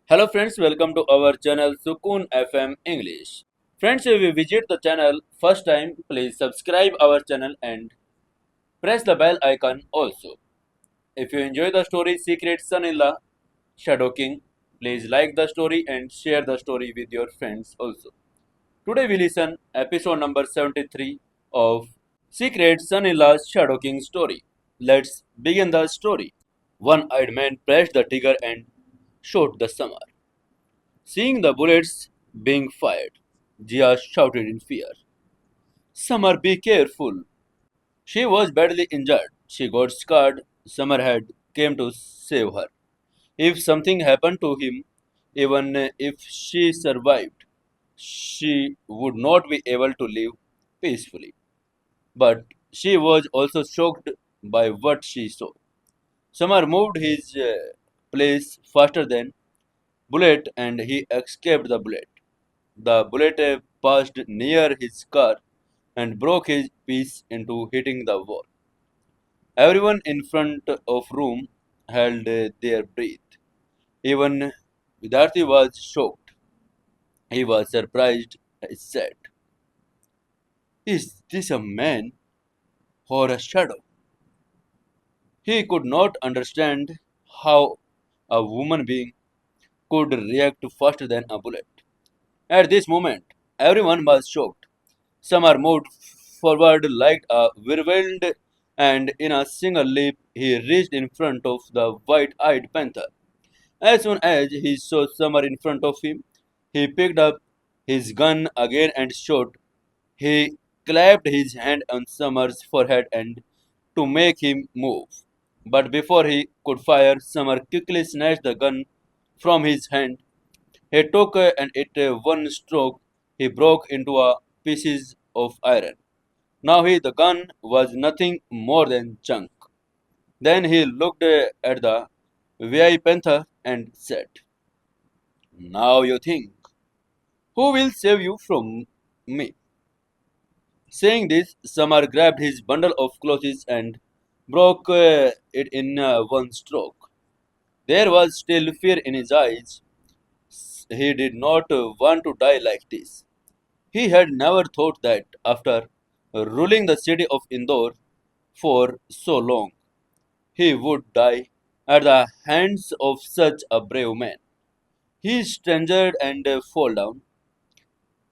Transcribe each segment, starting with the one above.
Hello friends, welcome to our channel Sukun FM English. Friends, if you visit the channel first time, please subscribe our channel and press the bell icon also. If you enjoy the story Secret Son-in-Law Shadow King, please like the story and share the story with your friends also. Today we listen episode number 73 of Secret Son-in-Law Shadow King story. Let's begin the story. One-eyed man pressed the trigger and shot the Samar. Seeing the bullets being fired, Jia shouted in fear. Samar, be careful. She was badly injured. She got scarred. Samar had came to save her. If something happened to him, even if she survived, she would not be able to live peacefully. But she was also shocked by what she saw. Samar moved his place faster than bullet and he escaped the bullet. The bullet passed near his car and broke his piece into hitting the wall. Everyone in front of room held their breath. Even Vidarthi was shocked. He was surprised. He said, "Is this a man or a shadow?" He could not understand how a human being could react faster than a bullet. At this moment, everyone was shocked. Samar moved forward like a whirlwind, and in a single leap he reached in front of the white-eyed panther. As soon as he saw Samar in front of him, he picked up his gun again and shot. He clapped his hand on Samar's forehead and to make him move. But before he could fire, Samar quickly snatched the gun from his hand. He took and at one stroke he broke into a pieces of iron. Now the gun was nothing more than junk. Then he looked at the VI Panther and said, "Now you think, who will save you from me?" Saying this, Samar grabbed his bundle of clothes and broke it in one stroke. There was still fear in his eyes. He did not want to die like this. He had never thought that after ruling the city of Indore for so long, he would die at the hands of such a brave man. He staggered and fell down,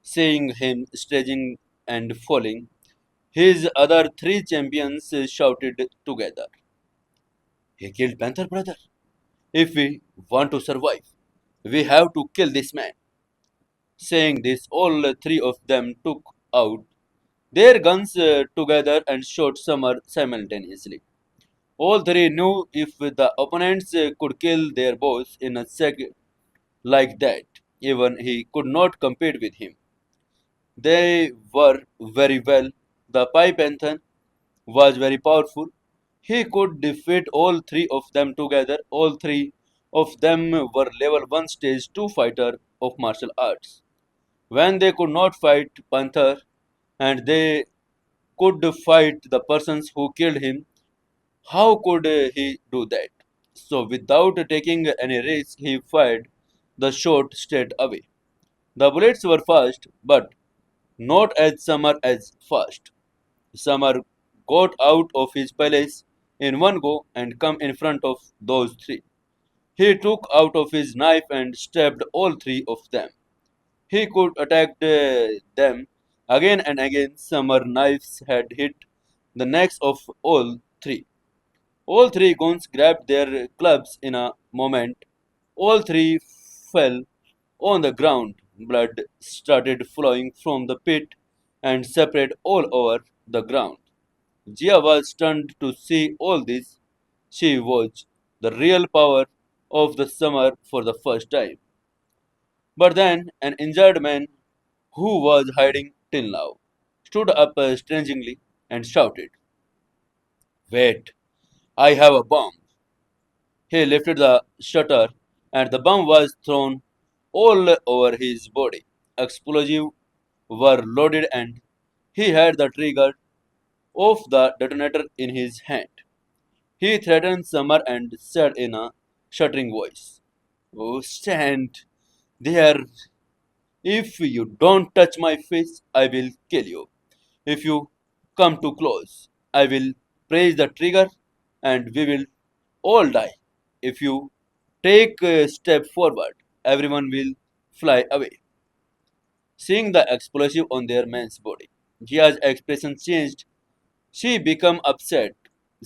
seeing him staging and falling. His other three champions shouted together, "He killed Panther brother. If we want to survive, we have to kill this man." Saying this, all three of them took out their guns together and shot Summer simultaneously. All three knew if the opponents could kill their boss in a second like that, even he could not compete with him. They were very well. The Pipe Panther was very powerful. He could defeat all three of them together. All three of them were level 1 stage 2 fighter of martial arts. When they could not fight Panther and they could fight the persons who killed him, how could he do that? So, without taking any risk, he fired the shot straight away. The bullets were fast, but not as Samar as fast. Samar got out of his palace in one go and come in front of those three. He took out of his knife and stabbed all three of them. He could attack them again and again. Samar knives had hit the necks of all three. All three goons grabbed their clubs in a moment. All three fell on the ground. Blood started flowing from the pit and spread all over the ground. Jia was stunned to see all this. She watched the real power of the summer for the first time. But then an injured man who was hiding till now stood up strangely and shouted, "Wait, I have a bomb." He lifted the shutter and the bomb was thrown all over his body. Explosives were loaded and he had the trigger of the detonator in his hand. He threatened Summer and said in a shuddering voice, Oh, stand there. If you don't touch my face, I will kill you. If you come too close, I will press the trigger and we will all die. If you take a step forward, everyone will fly away. Seeing the explosive on their man's body, Gia's expression changed. She became upset.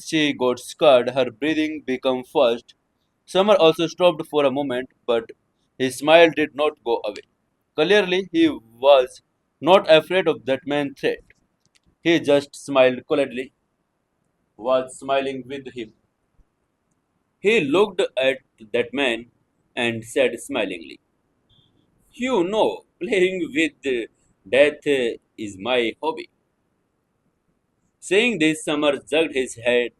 She got scared. Her breathing became fast. Summer also stopped for a moment, but his smile did not go away. Clearly, he was not afraid of that man's threat. He just smiled coldly, was smiling with him. He looked at that man and said smilingly, "You know, playing with death is my hobby." Saying this, Summer jerked his head,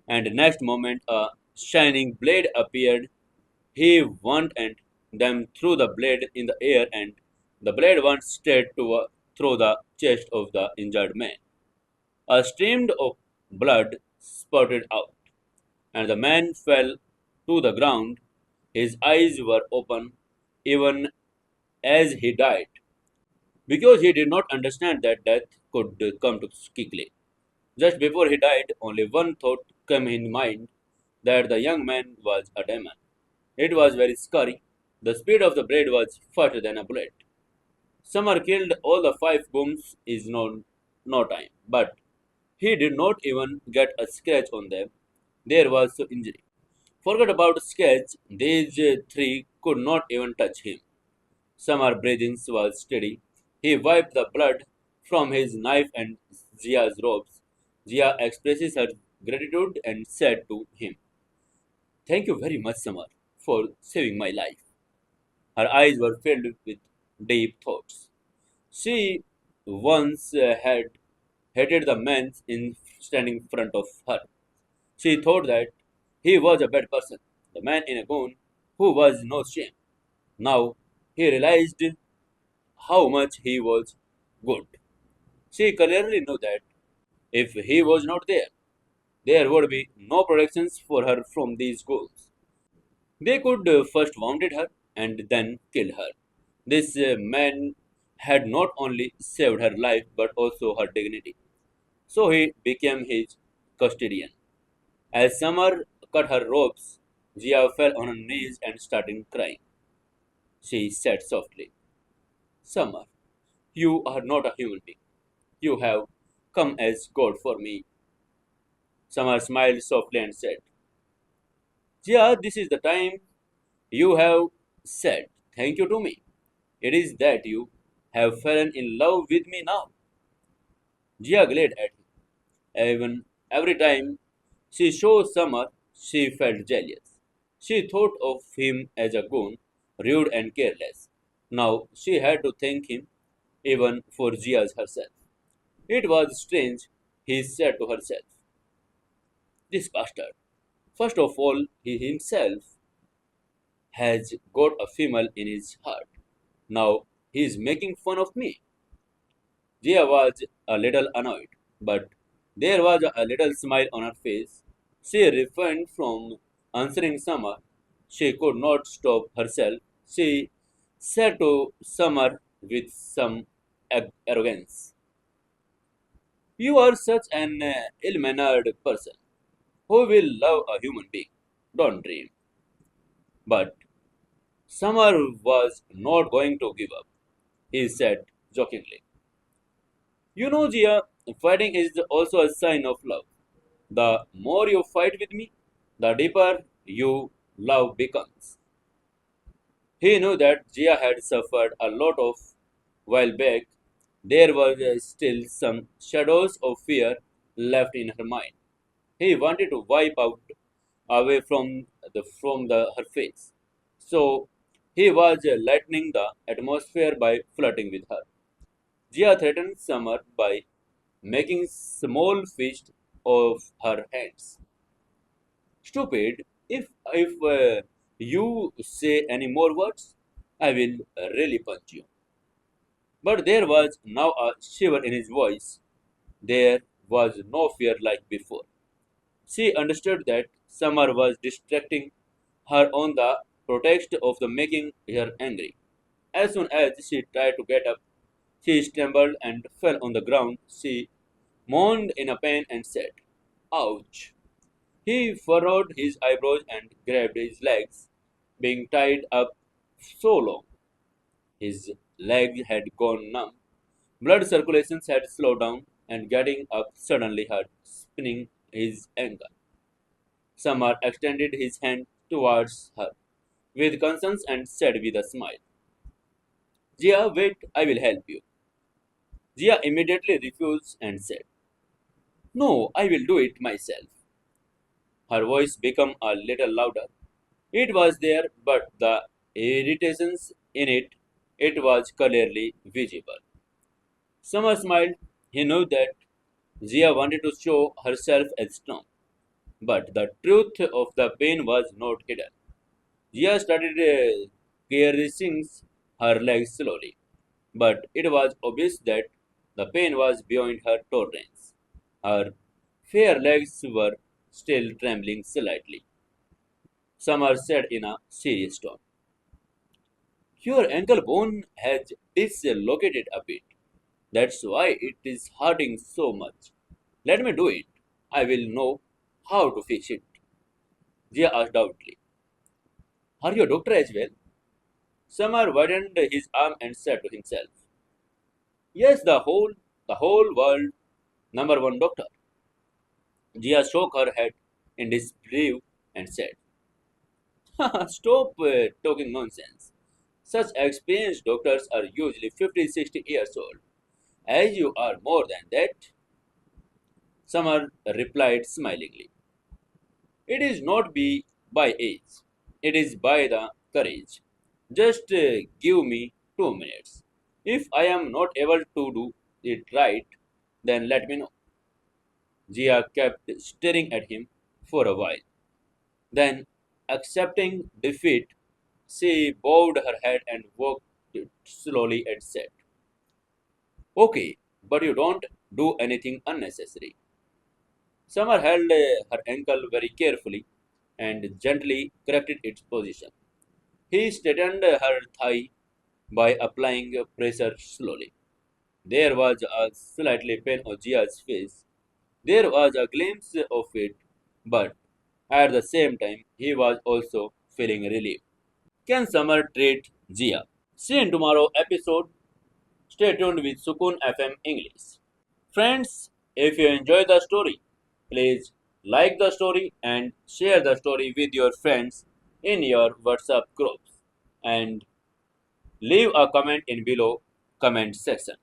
and next moment a shining blade appeared. He went and them threw the blade in the air, and the blade went straight through the chest of the injured man. A stream of blood spurted out, and the man fell to the ground. His eyes were open, even as he died, because he did not understand that death could come too quickly. Just before he died, only one thought came in mind, that the young man was a demon. It was very scary. The speed of the blade was faster than a bullet. Summer killed all the five booms is no time, but he did not even get a scratch on them. There was no injury. Forget about scratch. These three could not even touch him. Summer breathing was steady. He wiped the blood from his knife and Zia's robes. Zia expresses her gratitude and said to him, "Thank you very much, Samar, for saving my life." Her eyes were filled with deep thoughts. She once had hated the man in standing in front of her. She thought that he was a bad person, the man in a gown who was no shame. Now he realized how much he was good. She clearly knew that if he was not there, there would be no protections for her from these ghouls. They could first wounded her and then kill her. This man had not only saved her life but also her dignity. So he became his custodian. As Summer cut her ropes, Zia fell on her knees and started crying. She said softly, "Summer, you are not a human being. You have come as God for me." Summer smiled softly and said, "Zia, this is the time you have said thank you to me. It is that you have fallen in love with me now." Jia glared at him. Even every time she saw Summer, she felt jealous. She thought of him as a goon, rude and careless. Now she had to thank him even for Zia's herself. It was strange, he said to herself. This bastard. First of all, he himself has got a female in his heart. Now he is making fun of me. Jia was a little annoyed, but there was a little smile on her face. She refrained from answering Summer. She could not stop herself. She said to Summer with some arrogance, "You are such an ill-mannered person who will love a human being. Don't dream." But Summer was not going to give up, he said jokingly. "You know, Jia, fighting is also a sign of love. The more you fight with me, the deeper your love becomes." He knew that Jia had suffered a lot of while back. There was still some shadows of fear left in her mind. He wanted to wipe out away from her face. So he was lightening the atmosphere by flirting with her. Jia threatened Summer by making small fist of her hands. "Stupid! If you say any more words, I will really punch you." But there was now a shiver in his voice. There was no fear like before. She understood that Summer was distracting her on the pretext of the making her angry. As soon as she tried to get up, she stumbled and fell on the ground. She moaned in a pain and said, "Ouch." He furrowed his eyebrows and grabbed his legs, being tied up so long. His leg had gone numb. Blood circulation had slowed down, and getting up suddenly hurt, spinning his ankle. Samar extended his hand towards her with concern and said with a smile, "Jia, wait, I will help you." Jia immediately refused and said, "No, I will do it myself." Her voice became a little louder. It was there, but the irritations in it was clearly visible. Summer smiled. He knew that Zia wanted to show herself as strong, but the truth of the pain was not hidden. Zia started caressing her legs slowly, but it was obvious that the pain was beyond her tolerance. Her fair legs were still trembling slightly. Summer said in a serious tone, "Your ankle bone has dislocated a bit. That's why it is hurting so much. Let me do it. I will know how to fix it." Jia asked doubtfully, "Are you a doctor as well?" Samar widened his arm and said to himself, "Yes, the whole world, number one doctor." Jia shook her head in disbelief and said, "Stop talking nonsense. Such experienced doctors are usually 50, 60 years old. As you are more than that," Samar replied smilingly. "It is not by age, it is by the courage. Just give me 2 minutes. If I am not able to do it right, then let me know." Jia kept staring at him for a while. Then, accepting defeat, she bowed her head and walked slowly and said, "Okay, but you don't do anything unnecessary." Summer held her ankle very carefully and gently corrected its position. He straightened her thigh by applying pressure slowly. There was a slightly pain on Gia's face. There was a glimpse of it, but at the same time, he was also feeling relief. Can Summer treat Gia? See you in tomorrow episode. Stay tuned with Sukun FM English. Friends, if you enjoy the story, please like the story and share the story with your friends in your WhatsApp groups. And leave a comment in below comment section.